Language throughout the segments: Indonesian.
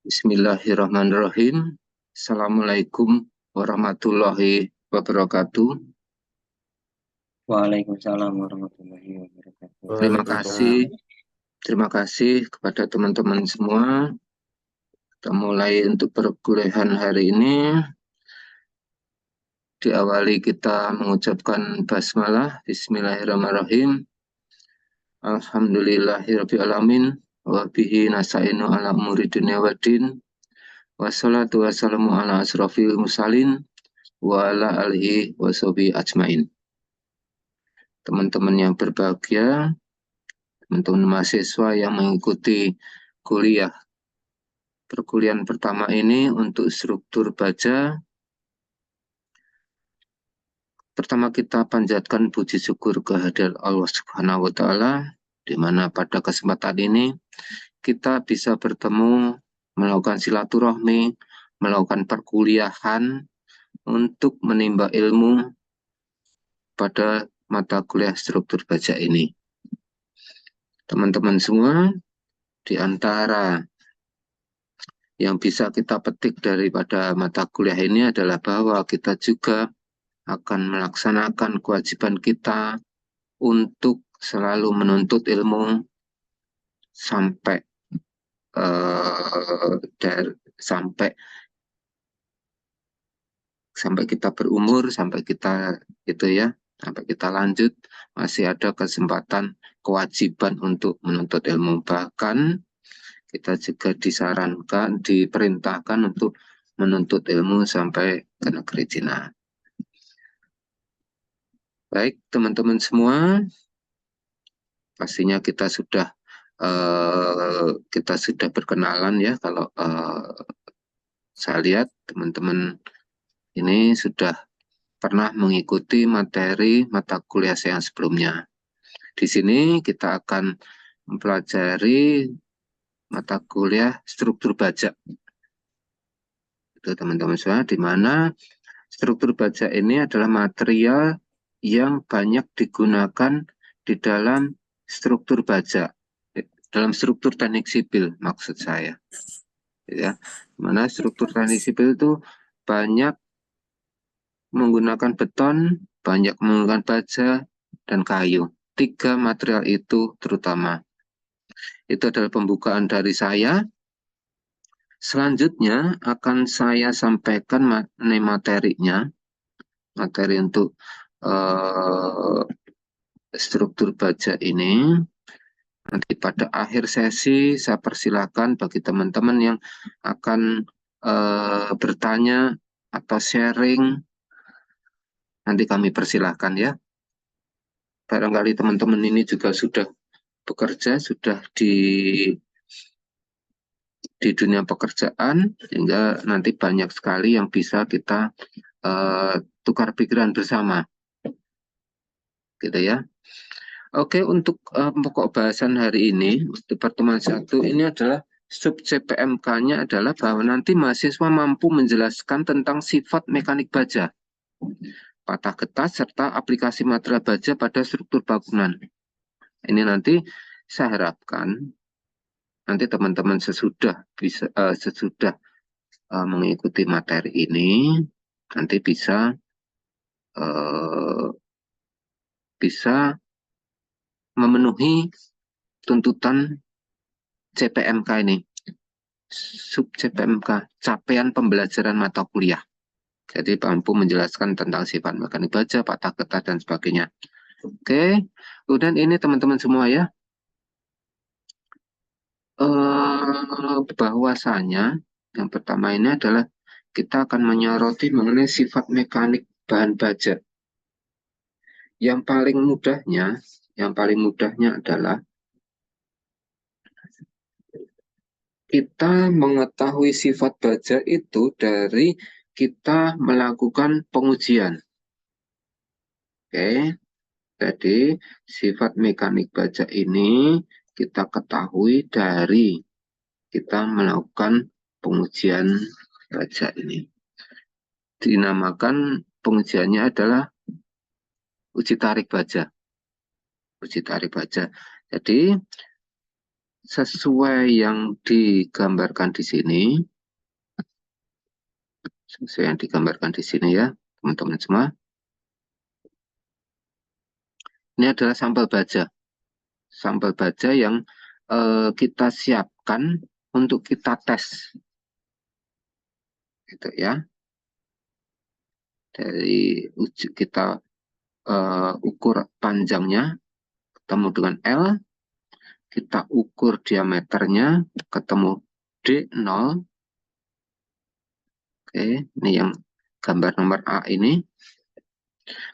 Bismillahirrahmanirrahim. Assalamualaikum warahmatullahi wabarakatuh. Waalaikumsalam warahmatullahi wabarakatuh. Terima kasih kepada teman-teman semua. Kita mulai untuk perkuliahan hari ini. Diawali kita mengucapkan basmalah. Bismillahirrahmanirrahim. Alhamdulillahirrahmanirrahim. Wa bihi nasta'inu ala umuri dunya waddin. Wassalatu wassalamu ala asrofil mursalin wa ala alihi wa sahbihi ajmain. Teman-teman yang berbahagia, teman-teman mahasiswa yang mengikuti perkuliahan pertama ini untuk struktur baja. Pertama kita panjatkan puji syukur kehadirat Allah Subhanahu wa Ta'ala, di mana pada kesempatan ini kita bisa bertemu, melakukan silaturahmi, melakukan perkuliahan untuk menimba ilmu pada mata kuliah struktur baja ini. Teman-teman semua, di antara yang bisa kita petik daripada mata kuliah ini adalah bahwa kita juga akan melaksanakan kewajiban kita untuk selalu menuntut ilmu sampai kita berumur, sampai kita lanjut, masih ada kesempatan kewajiban untuk menuntut ilmu. Bahkan kita juga diperintahkan untuk menuntut ilmu sampai ke negeri Cina. Baik, teman-teman semua, pastinya kita sudah berkenalan ya. Kalau saya lihat teman-teman ini sudah pernah mengikuti materi mata kuliah yang sebelumnya. Di sini kita akan mempelajari mata kuliah struktur baja. Itu teman-teman semua, di mana struktur baja ini adalah material yang banyak digunakan di dalam struktur baja, dalam struktur teknik sipil maksud saya. Ya, mana struktur teknik sipil itu banyak menggunakan beton, banyak menggunakan baja, dan kayu. 3 material itu terutama. Itu adalah pembukaan dari saya. Selanjutnya akan saya sampaikan materinya, materi untuk struktur baja ini. Nanti pada akhir sesi saya persilakan bagi teman-teman yang akan bertanya atau sharing, nanti kami persilahkan ya. Barangkali teman-teman ini juga sudah bekerja, sudah di dunia pekerjaan, sehingga nanti banyak sekali yang bisa kita tukar pikiran bersama, gitu ya. Oke, untuk pokok bahasan hari ini, untuk pertemuan 1 ini adalah sub CPMK-nya adalah bahwa nanti mahasiswa mampu menjelaskan tentang sifat mekanik baja, patah getah, serta aplikasi material baja pada struktur bangunan. Ini nanti saya harapkan nanti teman-teman sesudah mengikuti materi ini nanti bisa memenuhi tuntutan CPMK ini, sub CPMK, capaian pembelajaran mata kuliah. Jadi mampu menjelaskan tentang sifat mekanik baja, patah getah, dan sebagainya. Oke, kemudian ini teman-teman semua ya, bahwasanya yang pertama ini adalah kita akan menyoroti mengenai sifat mekanik bahan baja. Yang paling mudahnya adalah kita mengetahui sifat baja itu dari kita melakukan pengujian. Oke, jadi sifat mekanik baja ini kita ketahui dari kita melakukan pengujian baja ini. Dinamakan pengujiannya adalah uji tarik baja. Uji tarik baja. Jadi sesuai yang digambarkan di sini. Sesuai yang digambarkan di sini ya, teman-teman semua. Ini adalah sampel baja. Sampel baja yang kita siapkan untuk kita tes. Gitu ya. Dari kita ukur panjangnya, ketemu dengan L, kita ukur diameternya, ketemu D0. Oke, ini yang gambar nomor A ini.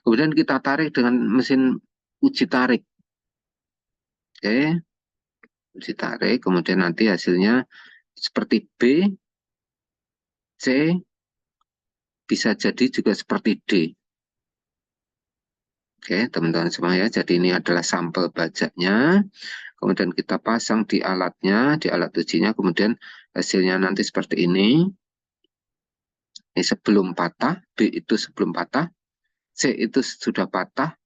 Kemudian kita tarik dengan mesin uji tarik. Oke, uji tarik, kemudian nanti hasilnya seperti B, C, bisa jadi juga seperti D. Oke, teman-teman semua ya. Jadi ini adalah sampel bajaknya. Kemudian kita pasang di alatnya, di alat ujinya. Kemudian hasilnya nanti seperti ini. Ini sebelum patah, B itu sebelum patah, C itu sudah patah,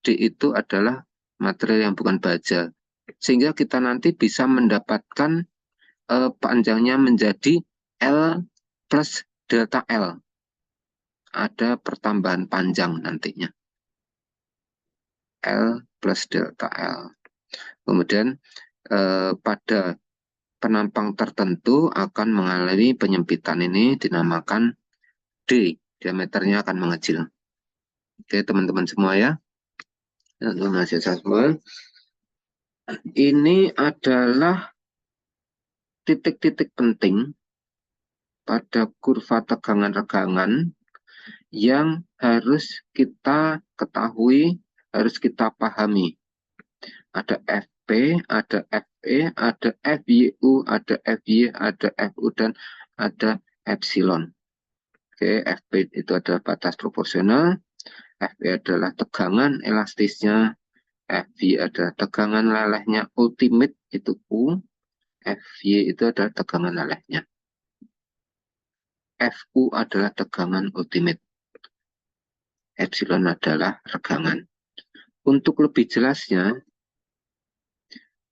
D itu adalah material yang bukan baja. Sehingga kita nanti bisa mendapatkan panjangnya menjadi L plus delta L. Ada pertambahan panjang nantinya. L plus delta L. Kemudian pada penampang tertentu akan mengalami penyempitan, ini dinamakan D. Diameternya akan mengecil. Oke, teman-teman semua ya. Teman-teman mahasiswa semua. Ini adalah titik-titik penting pada kurva tegangan-regangan yang harus kita ketahui, harus kita pahami. Ada FP, ada FE, ada FYU, ada FY, ada FU, dan ada epsilon. Oke, FP itu adalah batas proporsional, FE adalah tegangan elastisnya, FY adalah tegangan lelehnya ultimate, itu U, FY itu adalah tegangan lelehnya. FU adalah tegangan ultimate. Epsilon adalah regangan. Untuk lebih jelasnya,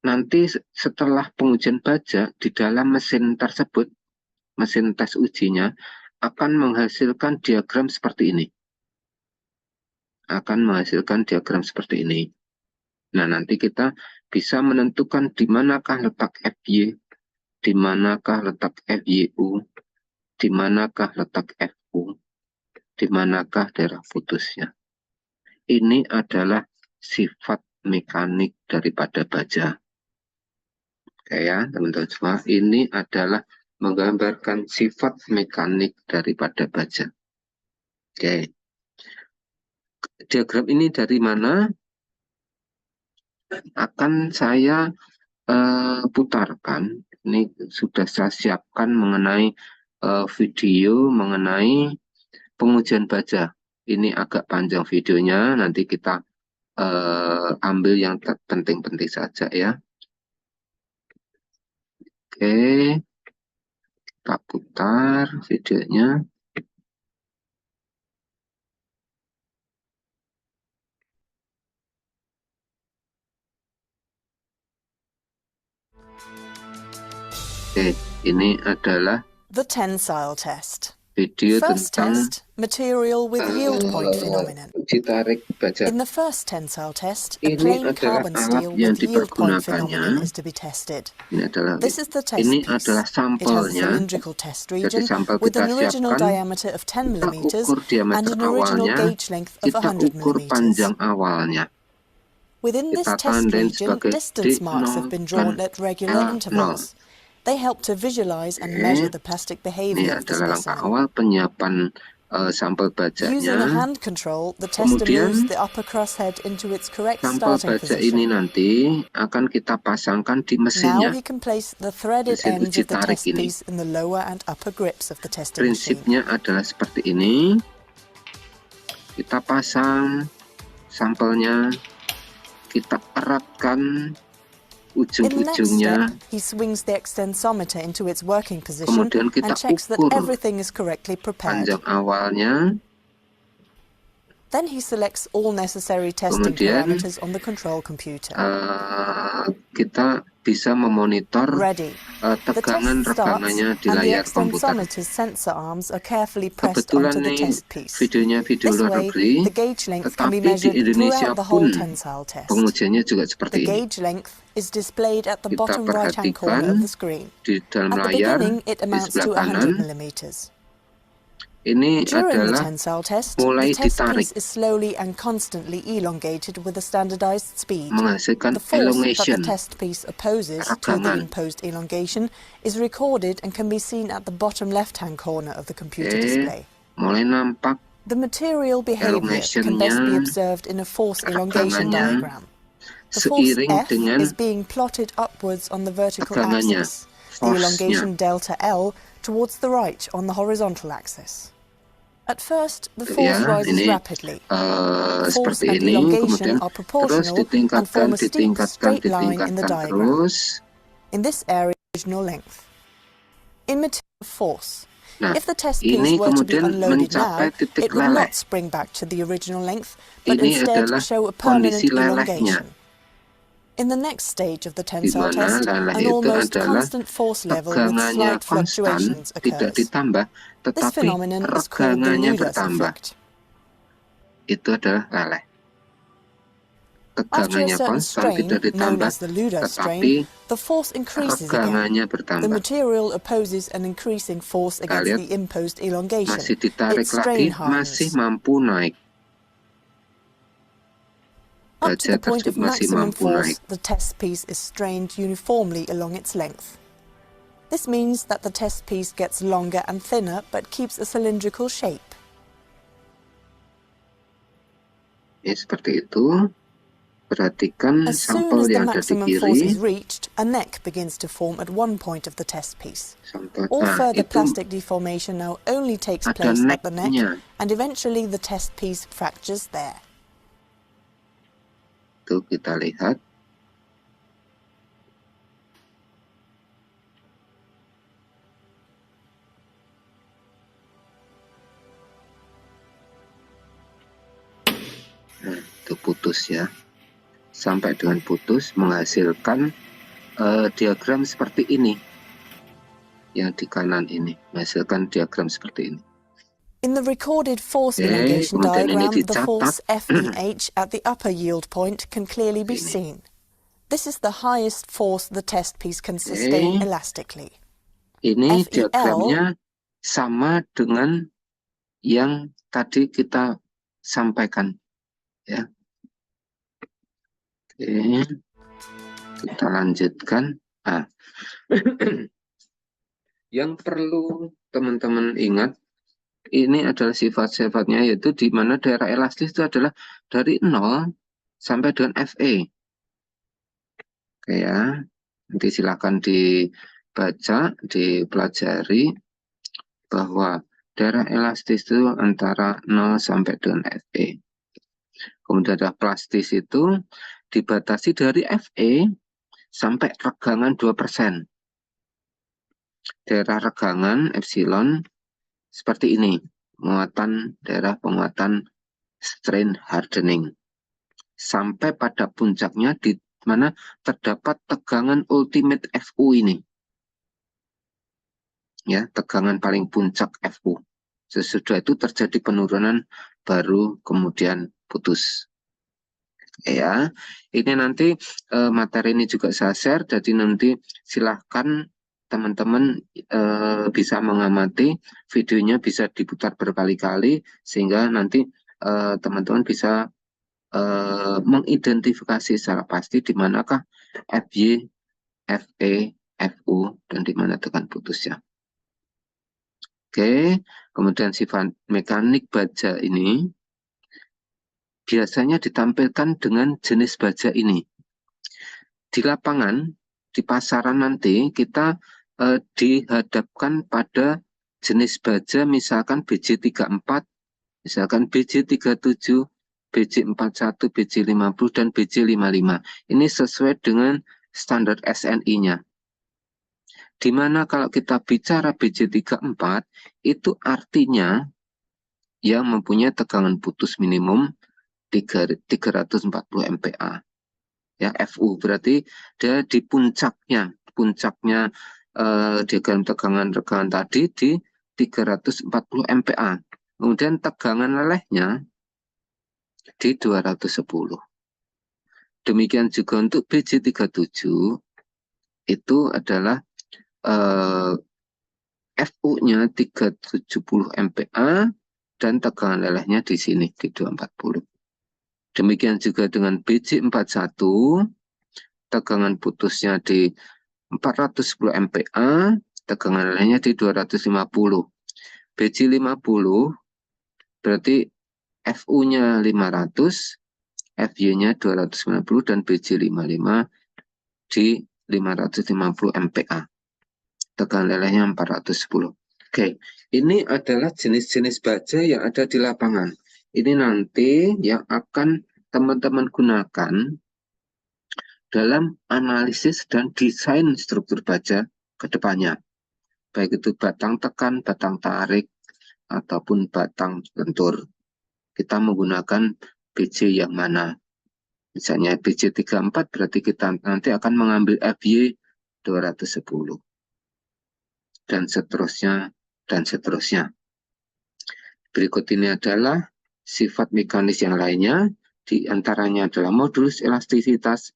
nanti setelah pengujian baja di dalam mesin tersebut, mesin tes ujinya akan menghasilkan diagram seperti ini. Akan menghasilkan diagram seperti ini. Nah, nanti kita bisa menentukan di manakah letak FY, di manakah letak FYU, di manakah letak FU, di manakah daerah putusnya. Ini adalah sifat mekanik daripada baja. Oke ya, teman-teman semua, ini adalah menggambarkan sifat mekanik daripada baja. Oke. Diagram ini dari mana? Akan saya putarkan. Ini sudah saya siapkan mengenai video mengenai pengujian baja. Ini agak panjang videonya, nanti kita ambil yang penting-penting saja ya. Oke, kita putar videonya. Oke, ini adalah The tensile test. video First tentang test, material with yield point phenomenon. uji tarik baja. In the first tensile test, a Ini plain adalah carbon alat steel yang with yield point dipergunakannya. phenomenon is to be tested. Ini adalah This is the test ini piece. adalah It has a sampelnya. cylindrical test Jadi region sampel with kita an original siapkan, diameter of 10 kita mm ukur and diameter an original awalnya, gauge length of kita 100 ukur mm. panjang awalnya. Within this Kita test tandain region, sebagai distance marks have D0 been drawn dan at regular L0. intervals. They help to visualize and measure the plastic Ini behavior of the adalah langkah specimen. awal penyiapan sampel Using a bajanya. hand control, the tester moves Kemudian the upper crosshead into its correct sampel starting baja ini position. nanti akan kita pasangkan di Now mesinnya. he can place the threaded Mesin ends uji of the tarik test ini. piece in the lower and upper grips of the testing machine. Prinsipnya adalah seperti ini. Kita pasang sampelnya, kita eratkan In the next ujung-ujungnya, step, he swings the extensometer into its working position kemudian kita and checks that ukur everything is correctly prepared. panjang awalnya, Then he selects all necessary testing kemudian parameters on the control computer. kita bisa memonitor Ready. The tegangan test starts regangannya di and the layar komputer. extensometer's sensor arms are carefully pressed Kebetulan onto the nih test piece. videonya video This luar way, negeri, the gauge length can be tetapi di measured Indonesia throughout the whole pun tensile test. pengujiannya juga seperti The ini. gauge length is displayed at the Kita bottom right-hand corner perhatikan of the screen. di dalam At the layar beginning, it di amounts sebelah to kanan 100 millimeters. ini During the adalah tensile test, mulai the test ditarik, piece is slowly and constantly elongated with a standardized speed. menghasilkan The force that the elongation, test piece opposes to the regangan. imposed elongation is recorded and can be seen at the bottom left-hand corner of the computer display. Mulai nampak The material behavior can best be elongationnya, observed in a force elongation regangannya, diagram. The force seiring F dengan is being plotted upwards on the vertical tegangannya, axis, the force-nya. elongation delta L towards the right on the horizontal axis. At first, the force Ya, rises ini rapidly. The force seperti and ini, elongation kemudian are terus proportional and form a steep, straight line in the diagram. terus. In this area, original length. In material force, Nah, if the test ini piece were to be kemudian unloaded mencapai now, titik it would leleh. not spring back to the original length, but Ini instead adalah show a permanent kondisi lelehnya, elongation. In the next stage of the di tensile mana test, leleh an itu almost adalah constant force level with tegangannya slight konstan, fluctuations tidak occurs. ditambah, This tetapi phenomenon is called the regangannya Ludus bertambah. effect. Itu adalah leleh. After a Tegangannya certain konstan, strain, tidak known ditambah, as the Ludus tetapi strain, the force increases again. regangannya The bertambah. material opposes an increasing force Kita against lihat, the imposed elongation. masih ditarik Its lagi, strain masih hardens. mampu naik. Up to Baja the point of tersebut masih maximum mampu naik. force, the test piece is strained uniformly along its length. This means that the test piece gets longer and thinner but keeps a cylindrical shape. Ya, seperti itu. Perhatikan As soon sampel as the yang ada di maximum force is kiri. reached, a neck begins to form at one point of the test piece. Sampel, All nah, further itu plastic deformation now only takes ada place at the neck, necknya. and eventually the test piece fractures there. Itu kita lihat. Nah, itu putus ya. Sampai dengan putus menghasilkan diagram seperti ini. Yang di kanan ini menghasilkan diagram seperti ini. In the recorded force Oke, elongation kemudian ini diagram, the dicatat. force FEH at the upper yield point can clearly be Ini. seen. This is the highest force the test piece can sustain Oke. elastically. Ini FEL diagramnya sama dengan yang tadi kita sampaikan ya. Oke, kita lanjutkan. Yang perlu teman-teman ingat, ini adalah sifat-sifatnya, yaitu di mana daerah elastis itu adalah dari 0 sampai dengan FE. Oke ya, nanti silakan dibaca, dipelajari bahwa daerah elastis itu antara 0 sampai dengan FE. Kemudian ada plastis itu dibatasi dari FE sampai regangan 2%. Daerah regangan epsilon seperti ini, daerah penguatan strain hardening. Sampai pada puncaknya di mana terdapat tegangan ultimate FU ini. Ya, tegangan paling puncak FU. Sesudah itu terjadi penurunan baru kemudian putus. Ya, ini nanti materi ini juga saya share, jadi nanti silahkan teman-teman bisa mengamati videonya, bisa diputar berkali-kali sehingga nanti teman-teman bisa mengidentifikasi secara pasti di manakah FY, FE, FU dan di mana tekan putusnya. Oke, kemudian sifat mekanik baja ini biasanya ditampilkan dengan jenis baja ini. Di lapangan, di pasaran nanti kita dihadapkan pada jenis baja misalkan BJ34, misalkan BJ37, BJ41, BJ50, dan BJ55. Ini sesuai dengan standar SNI-nya. Di mana kalau kita bicara BJ34, itu artinya yang mempunyai tegangan putus minimum 340 MPa. ya, Fu berarti dia di puncaknya diagram tegangan tadi di 340 MPa. Kemudian tegangan lelehnya di 210. Demikian juga untuk BJ37 itu adalah Fu-nya 370 MPa dan tegangan lelehnya di sini di 240. Demikian juga dengan BJ41, tegangan putusnya di 410 MPa, tegangan lelehnya di 250. BJ50 berarti Fu-nya 500, Fy-nya 290, dan BJ55 di 550 MPa. Tegangan lelehnya 410. Oke, ini adalah jenis-jenis baja yang ada di lapangan. Ini nanti yang akan teman-teman gunakan dalam analisis dan desain struktur baja ke depannya. Baik itu batang tekan, batang tarik, ataupun batang lentur. Kita menggunakan BJ yang mana? Misalnya BJ34 berarti kita nanti akan mengambil Fy 210. Dan seterusnya, dan seterusnya. Berikut ini adalah sifat mekanis yang lainnya, di antaranya adalah modulus elastisitas,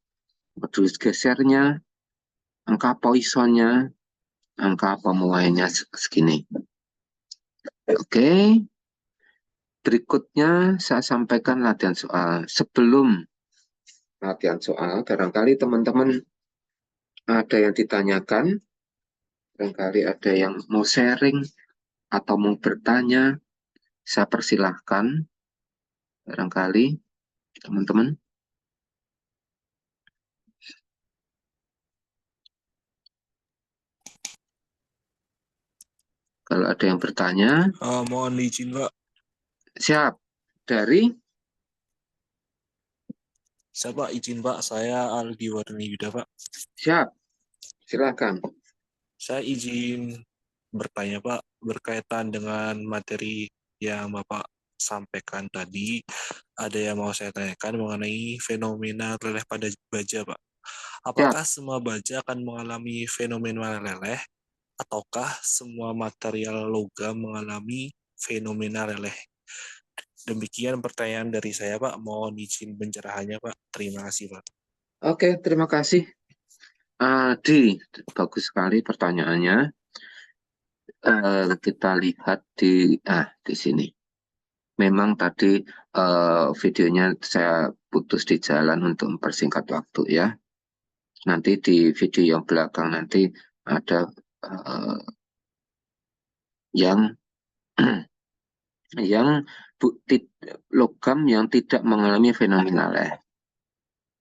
modulus gesernya, angka Poissonnya, angka pemuaiannya segini. Oke, berikutnya saya sampaikan latihan soal. Sebelum latihan soal, barangkali teman-teman ada yang ditanyakan, barangkali ada yang mau sharing atau mau bertanya, saya persilahkan. Barangkali teman-teman. Kalau ada yang bertanya. Mohon izin, Pak. Siap. Dari? Siapa izin, Pak? Saya Aldi Warni Yuda, Pak. Siap. Silakan. Saya izin bertanya, Pak, berkaitan dengan materi yang Bapak sampaikan tadi. Ada yang mau saya tanyakan mengenai fenomena leleh pada baja, Pak. Apakah semua baja akan mengalami fenomena leleh, ataukah semua material logam mengalami fenomena leleh? Demikian pertanyaan dari saya, Pak. Mohon izin pencerahannya, Pak. Terima kasih, Pak. Oke, terima kasih. Adi, bagus sekali pertanyaannya. Kita lihat di sini. Memang tadi videonya saya putus di jalan untuk mempersingkat waktu ya. Nanti di video yang belakang nanti ada yang logam yang tidak mengalami fenomena leleh.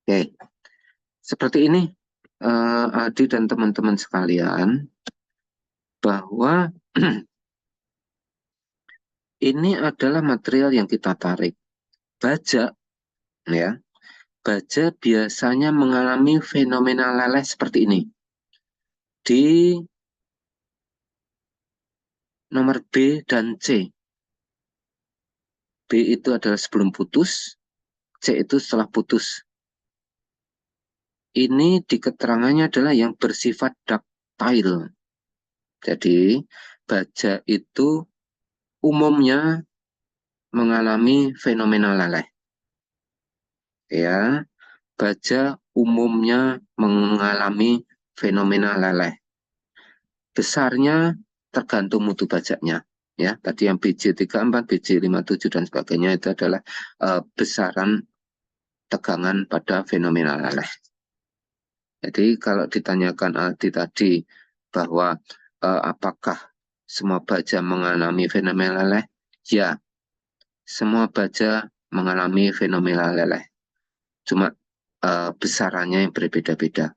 Oke, seperti ini Adi dan teman-teman sekalian, bahwa ini adalah material yang kita tarik. Baja, ya, baja biasanya mengalami fenomena leleh seperti ini. Di nomor B dan C. B itu adalah sebelum putus, C itu setelah putus. Ini di keterangannya adalah yang bersifat ductile. Jadi, baja itu umumnya mengalami fenomena leleh. Ya, baja umumnya mengalami fenomena leleh. Besarnya tergantung mutu bajanya. Ya, tadi yang BJ34, BJ57 dan sebagainya itu adalah besaran tegangan pada fenomena leleh. Jadi kalau ditanyakan Aldi tadi bahwa apakah semua baja mengalami fenomena leleh? Ya, semua baja mengalami fenomena leleh. Cuma besarannya yang berbeda-beda.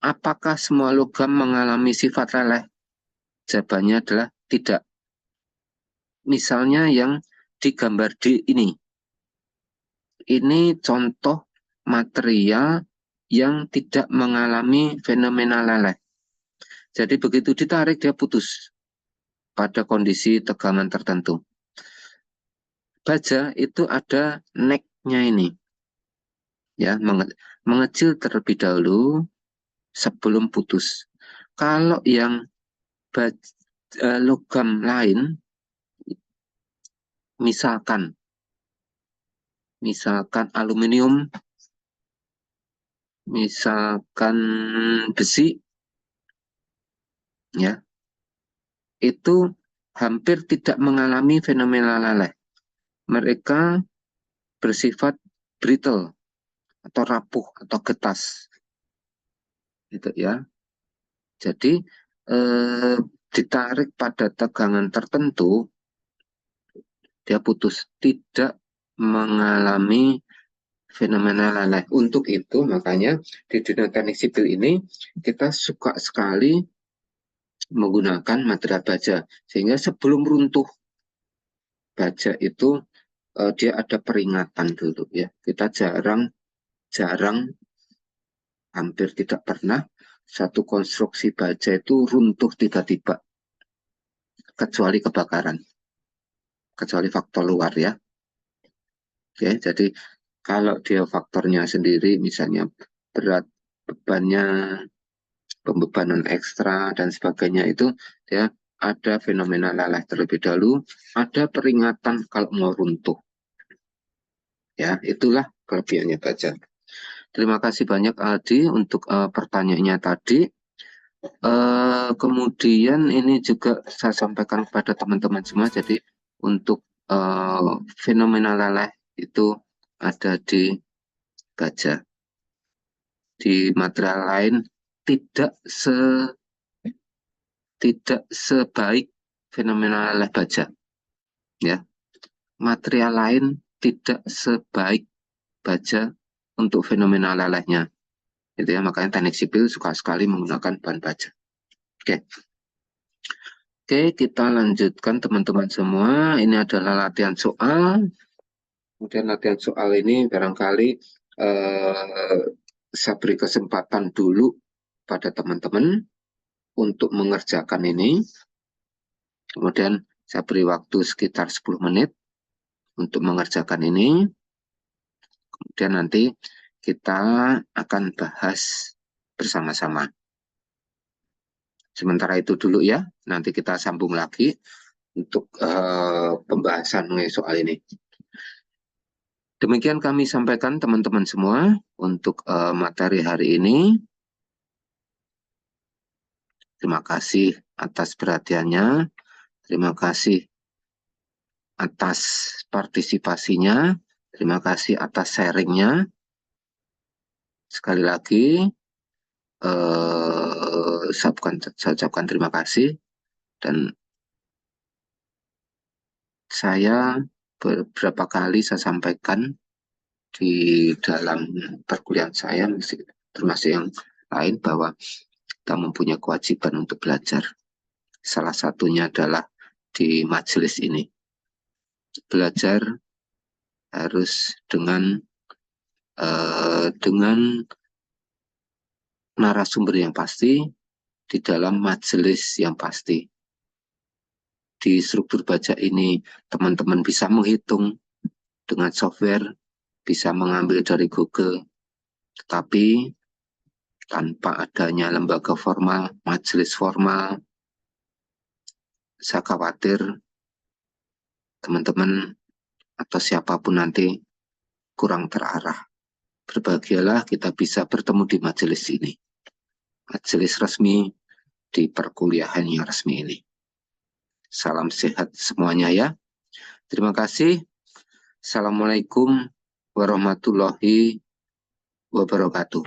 Apakah semua logam mengalami sifat leleh? Jawabannya adalah tidak. Misalnya yang di gambar D ini. Ini contoh material yang tidak mengalami fenomena leleh. Jadi begitu ditarik dia putus pada kondisi tegangan tertentu. Baja itu ada neck-nya ini. Ya, mengecil terlebih dahulu sebelum putus. Kalau yang logam lain, misalkan aluminium, misalkan besi, ya, itu hampir tidak mengalami fenomena leleh. Mereka bersifat brittle atau rapuh atau getas, gitu ya. Jadi ditarik pada tegangan tertentu, dia putus, tidak mengalami fenomena leleh. Untuk itu makanya di dunia teknik sipil ini kita suka sekali menggunakan material baja, sehingga sebelum runtuh baja itu dia ada peringatan dulu ya. Kita jarang hampir tidak pernah satu konstruksi baja itu runtuh tiba-tiba, kecuali kebakaran, kecuali faktor luar ya. Oke, jadi kalau dia faktornya sendiri, misalnya berat bebannya, pembebanan ekstra dan sebagainya, itu ya ada fenomena leleh terlebih dahulu, ada peringatan kalau mau runtuh. Ya, itulah kelebihannya baja. Terima kasih banyak Aldi untuk pertanyaannya tadi. Kemudian ini juga saya sampaikan kepada teman-teman semua, jadi untuk fenomena leleh itu ada di baja. Di material lain tidak sebaik fenomena leleh baja. Ya, material lain tidak sebaik baja untuk fenomena lelehnya. Itu ya, makanya teknik sipil suka sekali menggunakan bahan baja. Oke, kita lanjutkan teman-teman semua. Ini adalah latihan soal. Kemudian latihan soal ini barangkali saya beri kesempatan dulu pada teman-teman untuk mengerjakan ini. Kemudian saya beri waktu sekitar 10 menit untuk mengerjakan ini. Kemudian nanti kita akan bahas bersama-sama. Sementara itu dulu ya, nanti kita sambung lagi untuk pembahasan mengenai soal ini. Demikian kami sampaikan teman-teman semua untuk materi hari ini. Terima kasih atas perhatiannya, terima kasih atas partisipasinya, terima kasih atas sharingnya. Sekali lagi, saya ucapkan terima kasih, dan saya beberapa kali saya sampaikan di dalam perkuliahan saya, termasuk yang lain, bahwa kita mempunyai kewajiban untuk belajar. Salah satunya adalah di majelis ini. Belajar harus dengan narasumber yang pasti, di dalam majelis yang pasti. Di struktur baja ini, teman-teman bisa menghitung dengan software, bisa mengambil dari Google, tetapi tanpa adanya lembaga formal, majelis formal, saya khawatir teman-teman atau siapapun nanti kurang terarah. Berbahagialah kita bisa bertemu di majelis ini, majelis resmi di perkuliahan yang resmi ini. Salam sehat semuanya ya. Terima kasih. Assalamualaikum warahmatullahi wabarakatuh.